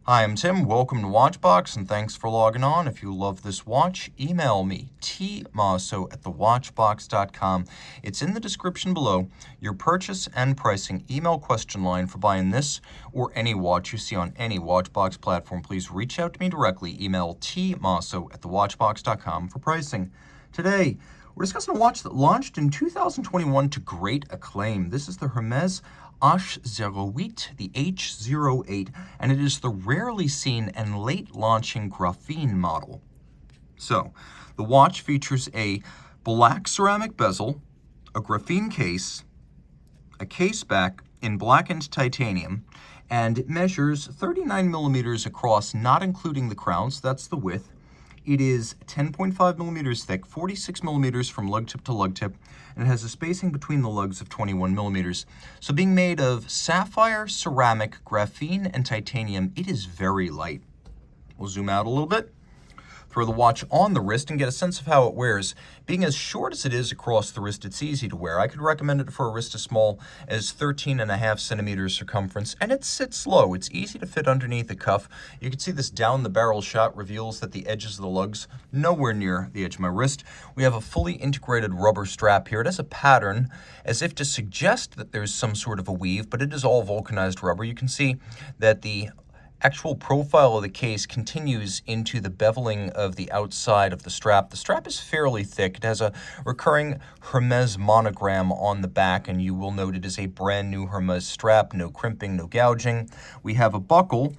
Hi, I'm Tim. Welcome to Watchbox, and thanks for logging on. If you love this watch, email me, tmosso@thewatchbox.com. It's in the description below. Your purchase and pricing email question line for buying this or any watch you see on any Watchbox platform. Please reach out to me directly. Email tmosso@thewatchbox.com for pricing. Today, we're discussing a watch that launched in 2021 to great acclaim. This is the Hermès H08, the H08, and it is the rarely seen and late launching graphene model. So, the watch features a black ceramic bezel, a graphene case, a case back in blackened titanium, and it measures 39 millimeters across, not including the crown, so that's the width. It is 10.5 millimeters thick, 46 millimeters from lug tip to lug tip, and it has a spacing between the lugs of 21 millimeters. So being made of sapphire, ceramic, graphene, and titanium, it is very light. We'll zoom out a little bit. Throw the watch on the wrist and get a sense of how it wears. Being as short as it is across the wrist, it's easy to wear. I could recommend it for a wrist as small as 13.5 centimeters circumference, and it sits low. It's easy to fit underneath the cuff. You can see this down the barrel shot reveals that the edges of the lugs nowhere near the edge of my wrist. We have a fully integrated rubber strap here. It has a pattern as if to suggest that there's some sort of a weave, but it is all vulcanized rubber. You can see that the actual profile of the case continues into the beveling of the outside of the strap. The strap is fairly thick. It has a recurring Hermès monogram on the back, and you will note it is a brand new Hermès strap, no crimping, no gouging. We have a buckle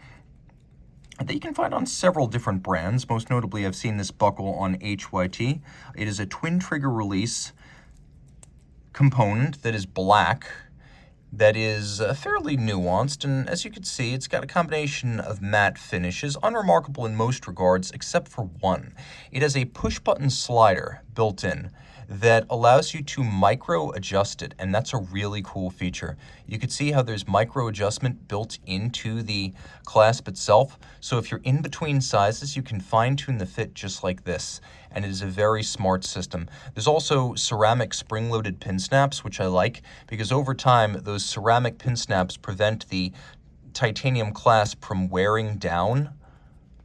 that you can find on several different brands. Most notably, I've seen this buckle on HYT. It is a twin trigger release component that is black, that is fairly nuanced, and as you can see, it's got a combination of matte finishes, unremarkable in most regards except for one. It has a push-button slider built in that allows you to micro-adjust it, and that's a really cool feature. You can see how there's micro-adjustment built into the clasp itself, so if you're in between sizes, you can fine-tune the fit just like this, and it is a very smart system. There's also ceramic spring-loaded pin snaps, which I like, because over time, those ceramic pin snaps prevent the titanium clasp from wearing down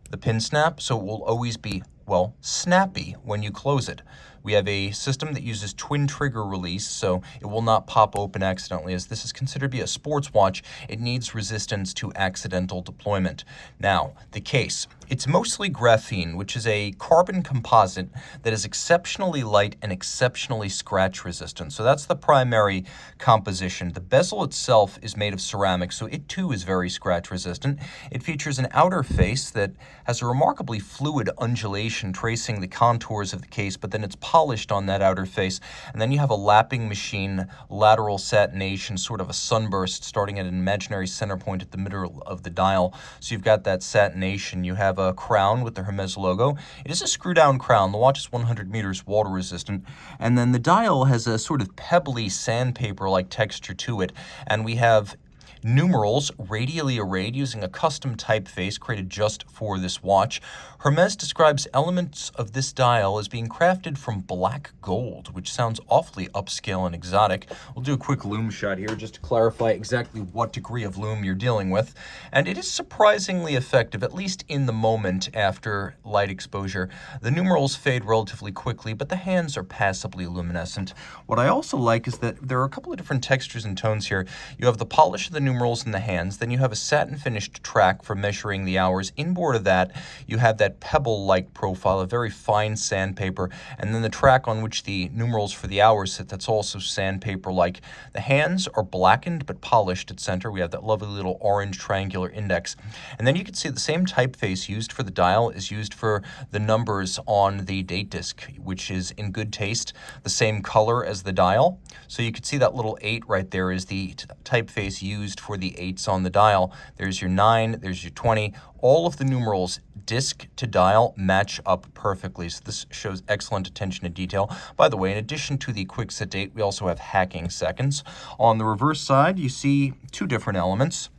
the pin snap, so it will always be, well, snappy when you close it. We have a system that uses twin trigger release, so it will not pop open accidentally. As this is considered to be a sports watch, it needs resistance to accidental deployment. Now, the case. It's mostly graphene, which is a carbon composite that is exceptionally light and exceptionally scratch resistant. So that's the primary composition. The bezel itself is made of ceramic, so it too is very scratch resistant. It features an outer face that has a remarkably fluid undulation tracing the contours of the case, but then it's polished on that outer face. And then you have a lapping machine, lateral satination, sort of a sunburst starting at an imaginary center point at the middle of the dial. So you've got that satination. You have a crown with the Hermès logo. It is a screw-down crown. The watch is 100 meters water resistant. And then the dial has a sort of pebbly sandpaper-like texture to it. And we have numerals radially arrayed using a custom typeface created just for this watch. Hermès describes elements of this dial as being crafted from black gold, which sounds awfully upscale and exotic. We'll do a quick lume shot here just to clarify exactly what degree of lume you're dealing with. And it is surprisingly effective, at least in the moment after light exposure. The numerals fade relatively quickly, but the hands are passably luminescent. What I also like is that there are a couple of different textures and tones here. You have the polish of the numerals in the hands, then you have a satin finished track for measuring the hours. Inboard of that, you have that pebble-like profile, a very fine sandpaper, and then the track on which the numerals for the hours sit, that's also sandpaper-like. The hands are blackened but polished at center. We have that lovely little orange triangular index. And then you can see the same typeface used for the dial is used for the numbers on the date disc, which is in good taste, the same color as the dial. So you can see that little 8 right there is the typeface used for the 8s on the dial. There's your 9, there's your 20. All of the numerals, disc to dial, match up perfectly. So this shows excellent attention to detail. By the way, in addition to the quick set date, we also have hacking seconds. On the reverse side, you see two different elements.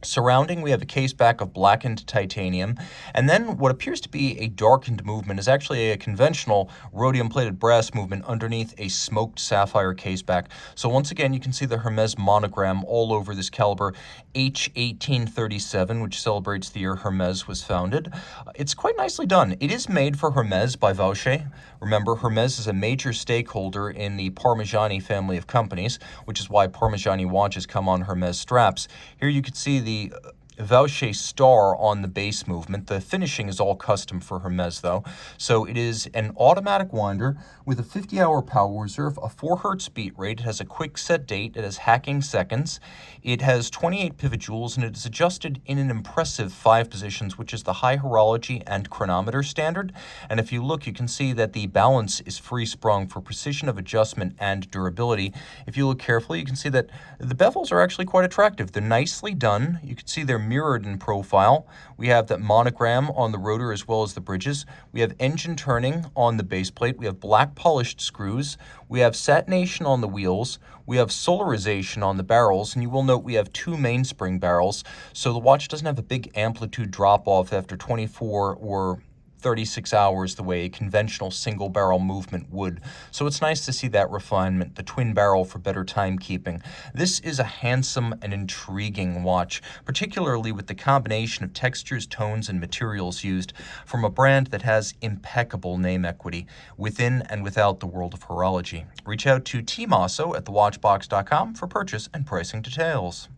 Surrounding, we have a case back of blackened titanium, and then what appears to be a darkened movement is actually a conventional rhodium-plated brass movement underneath a smoked sapphire case back. So once again, you can see the Hermès monogram all over this caliber H1837, which celebrates the year Hermès was founded. It's quite nicely done. It is made for Hermès by Vaucher. Remember, Hermès is a major stakeholder in the Parmigiani family of companies, which is why Parmigiani watches come on Hermès straps. Here you can see the Vaucher star on the base movement. The finishing is all custom for Hermès though. So it is an automatic winder with a 50-hour power reserve, a 4 Hz beat rate. It has a quick set date. It has hacking seconds. It has 28 pivot joules, and it is adjusted in an impressive 5 positions, which is the high horology and chronometer standard. And if you look, you can see that the balance is free sprung for precision of adjustment and durability. If you look carefully, you can see that the bevels are actually quite attractive. They're nicely done. You can see they're mirrored in profile. We have that monogram on the rotor as well as the bridges. We have engine turning on the base plate. We have black polished screws. We have satination on the wheels. We have solarization on the barrels, and you will note we have 2 mainspring barrels, so the watch doesn't have a big amplitude drop-off after 24 or 36 hours the way a conventional single barrel movement would. So it's nice to see that refinement, the twin barrel for better timekeeping. This is a handsome and intriguing watch, particularly with the combination of textures, tones, and materials used from a brand that has impeccable name equity within and without the world of horology. Reach out to Team Mosso at thewatchbox.com for purchase and pricing details.